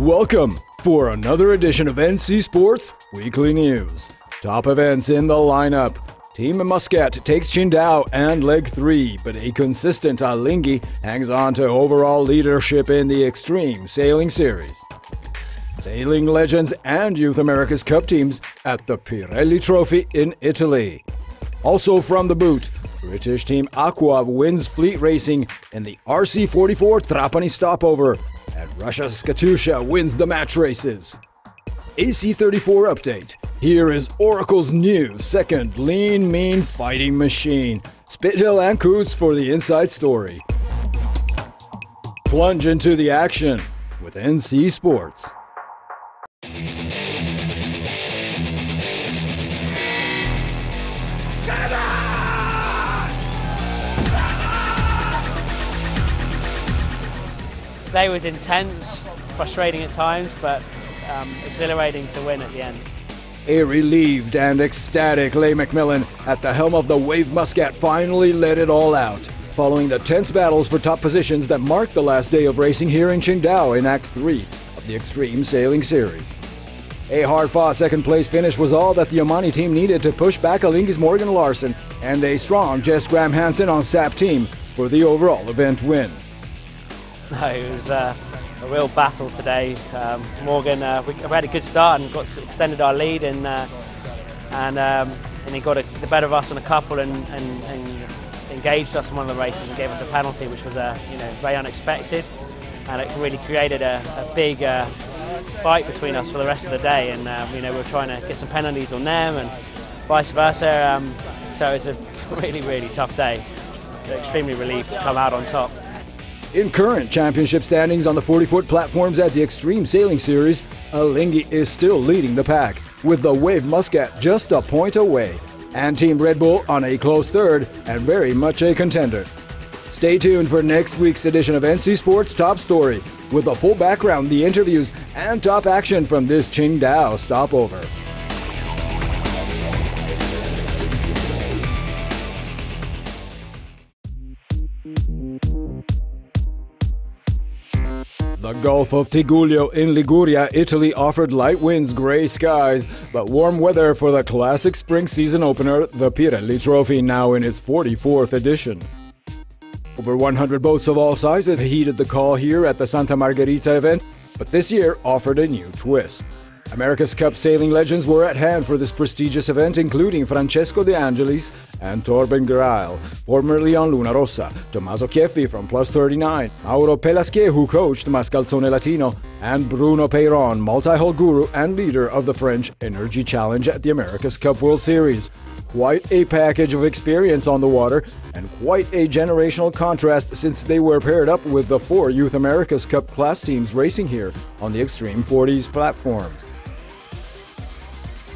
Welcome for another edition of NC Sports Weekly News. Top events in the lineup. Team Muscat takes Qingdao and Leg 3, but a consistent Alinghi hangs on to overall leadership in the Extreme Sailing Series. Sailing legends and Youth America's Cup teams at the Pirelli Trophy in Italy. Also from the boot, British Team Aqua wins fleet racing in the RC44 Trapani stopover, and Russia Katusha wins the match races. AC34 update. Here is Oracle's new second lean, mean fighting machine. Spithill and Coutts for the inside story. Plunge into the action with NC Sports. Today was intense, frustrating at times, but exhilarating to win at the end. A relieved and ecstatic Leigh McMillan at the helm of the Wave-Muscat finally let it all out, following the tense battles for top positions that marked the last day of racing here in Qingdao in Act 3 of the Extreme Sailing Series. A hard-fought second-place finish was all that the Omani team needed to push back Alinghi's Morgan Larson and a strong Jess Graham-Hansen on SAP team for the overall event win. No, it was a real battle today. Morgan, we had a good start and extended our lead, and he got the better of us on a couple and engaged us in one of the races and gave us a penalty, which was very unexpected, and it really created a big fight between us for the rest of the day. And we were trying to get some penalties on them and vice versa. So it was a really tough day. Extremely relieved to come out on top. In current championship standings on the 40-foot platforms at the Extreme Sailing Series, Alinghi is still leading the pack, with the Wave-Muscat just a point away, and Team Red Bull on a close third and very much a contender. Stay tuned for next week's edition of NC Sports Top Story, with the full background, the interviews, and top action from this Qingdao stopover. The Gulf of Tigullio in Liguria, Italy offered light winds, gray skies, but warm weather for the classic spring season opener, the Pirelli Trophy, now in its 44th edition. Over 100 boats of all sizes heeded the call here at the Santa Margherita event, but this year offered a new twist. America's Cup sailing legends were at hand for this prestigious event, including Francesco De Angelis and Torben Grael, formerly on Luna Rossa, Tommaso Chieffi from Plus 39, Mauro Pelaschier, who coached Mascalzone Latino, and Bruno Peyron, multi-hull guru and leader of the French Energy Challenge at the America's Cup World Series. Quite a package of experience on the water, and quite a generational contrast since they were paired up with the 4 Youth America's Cup class teams racing here on the Extreme 40s platforms.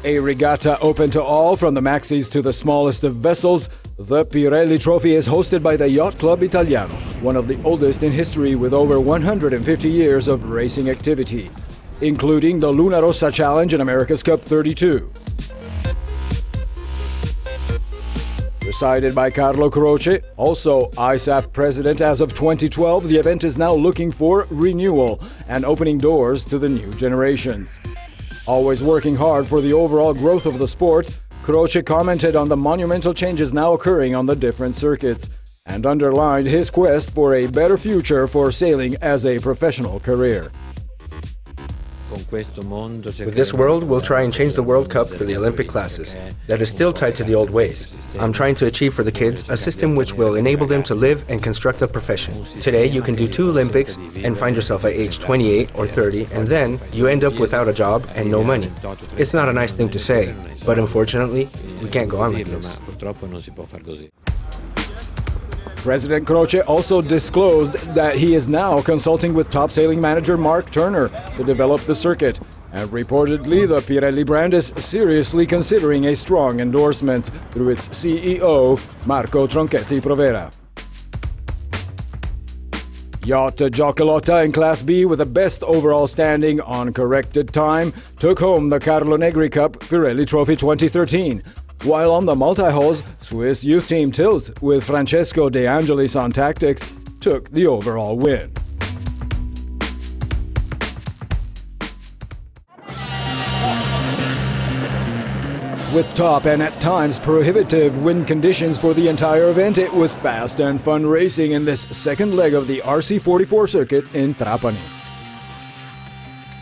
A regatta open to all, from the maxis to the smallest of vessels. The Pirelli Trophy is hosted by the Yacht Club Italiano, one of the oldest in history with over 150 years of racing activity, including the Luna Rossa Challenge and America's Cup 32. Presided by Carlo Croce, also ISAF president as of 2012, the event is now looking for renewal and opening doors to the new generations. Always working hard for the overall growth of the sport, Croce commented on the monumental changes now occurring on the different circuits and underlined his quest for a better future for sailing as a professional career. With this world, we'll try and change the World Cup for the Olympic classes. That is still tied to the old ways. I'm trying to achieve for the kids a system which will enable them to live and construct a profession. Today, you can do 2 Olympics and find yourself at age 28 or 30, and then you end up without a job and no money. It's not a nice thing to say, but unfortunately, we can't go on like this. President Croce also disclosed that he is now consulting with top sailing manager Mark Turner to develop the circuit, and reportedly the Pirelli brand is seriously considering a strong endorsement through its CEO, Marco Tronchetti Provera. Yacht Giocolotta in Class B with the best overall standing on corrected time took home the Carlo Negri Cup Pirelli Trophy 2013. While on the multi-hulls, Swiss youth team Tilt, with Francesco De Angelis on tactics, took the overall win. With top and at times prohibitive wind conditions for the entire event, it was fast and fun racing in this second leg of the RC44 circuit in Trapani.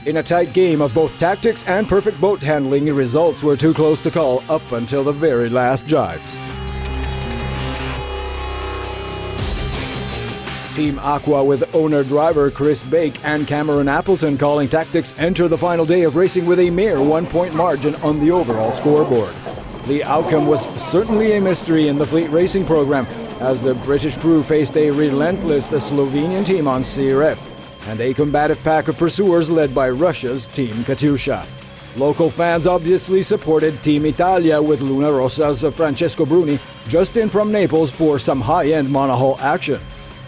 In a tight game of both tactics and perfect boat handling, results were too close to call up until the very last jibes. Team Aqua, with owner-driver Chris Bake and Cameron Appleton calling tactics, enter the final day of racing with a mere 1-point margin on the overall scoreboard. The outcome was certainly a mystery in the fleet racing program, as the British crew faced a relentless Slovenian team on CRF, and a combative pack of pursuers led by Russia's Team Katusha. Local fans obviously supported Team Italia, with Luna Rosa's Francesco Bruni just in from Naples for some high-end monohull action.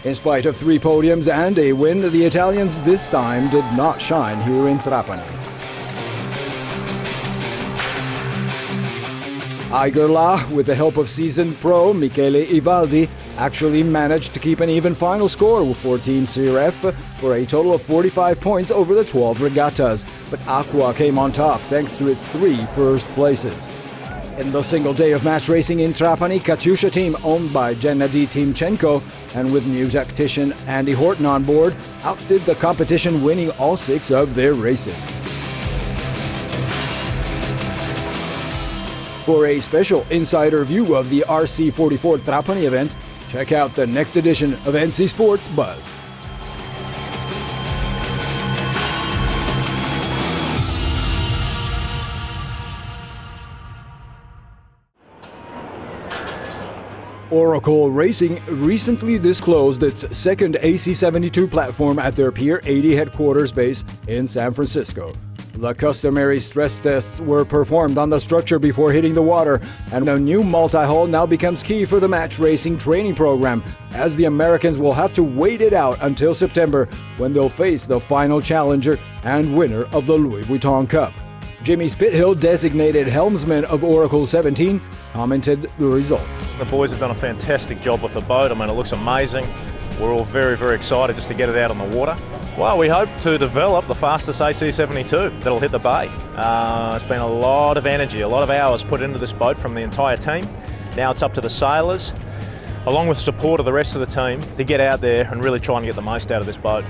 In spite of 3 podiums and a win, the Italians this time did not shine here in Trapani. Aigerla, with the help of seasoned pro Michele Ivaldi, actually managed to keep an even final score for Team CRF for a total of 45 points over the 12 regattas, but Aqua came on top thanks to its 3 first places. In the single day of match racing in Trapani, Katusha team, owned by Gennady Timchenko, and with new tactician Andy Horton on board, outdid the competition, winning all 6 of their races. For a special insider view of the RC44 Trapani event, check out the next edition of NC Sports Buzz. Oracle Racing recently disclosed its second AC-72 platform at their Pier 80 headquarters base in San Francisco. The customary stress tests were performed on the structure before hitting the water, and a new multi-hull now becomes key for the match racing training program, as the Americans will have to wait it out until September, when they'll face the final challenger and winner of the Louis Vuitton Cup. Jimmy Spithill, designated helmsman of Oracle 17, commented the result. The boys have done a fantastic job with the boat. I mean, it looks amazing. We're all very, very excited just to get it out on the water. Well, we hope to develop the fastest AC-72 that'll hit the bay. It's been a lot of energy, a lot of hours put into this boat from the entire team. Now it's up to the sailors, along with support of the rest of the team, to get out there and really try and get the most out of this boat.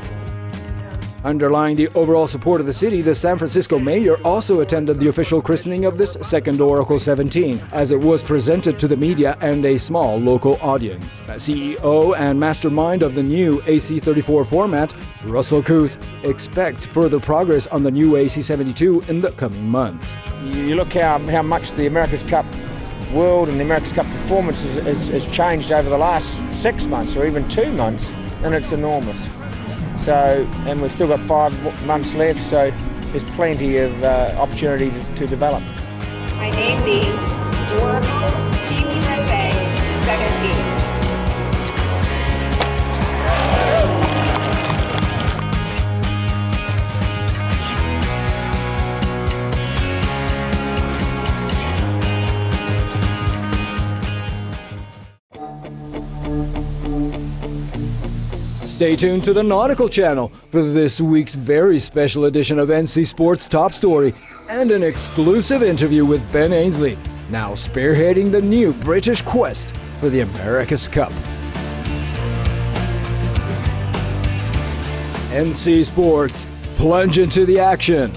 Underlying the overall support of the city, the San Francisco mayor also attended the official christening of this second Oracle 17, as it was presented to the media and a small local audience. CEO and mastermind of the new AC-34 format, Russel Coutts, expects further progress on the new AC-72 in the coming months. You look how much the America's Cup world and the America's Cup performance has changed over the last 6 months or even 2 months, and it's enormous. So, and we've still got 5 months left, so there's plenty of opportunity to develop. My name being Oracle Team USA 17. Stay tuned to the Nautical channel for this week's very special edition of NC Sports Top Story and an exclusive interview with Ben Ainsley, now spearheading the new British quest for the America's Cup. NC Sports, plunge into the action.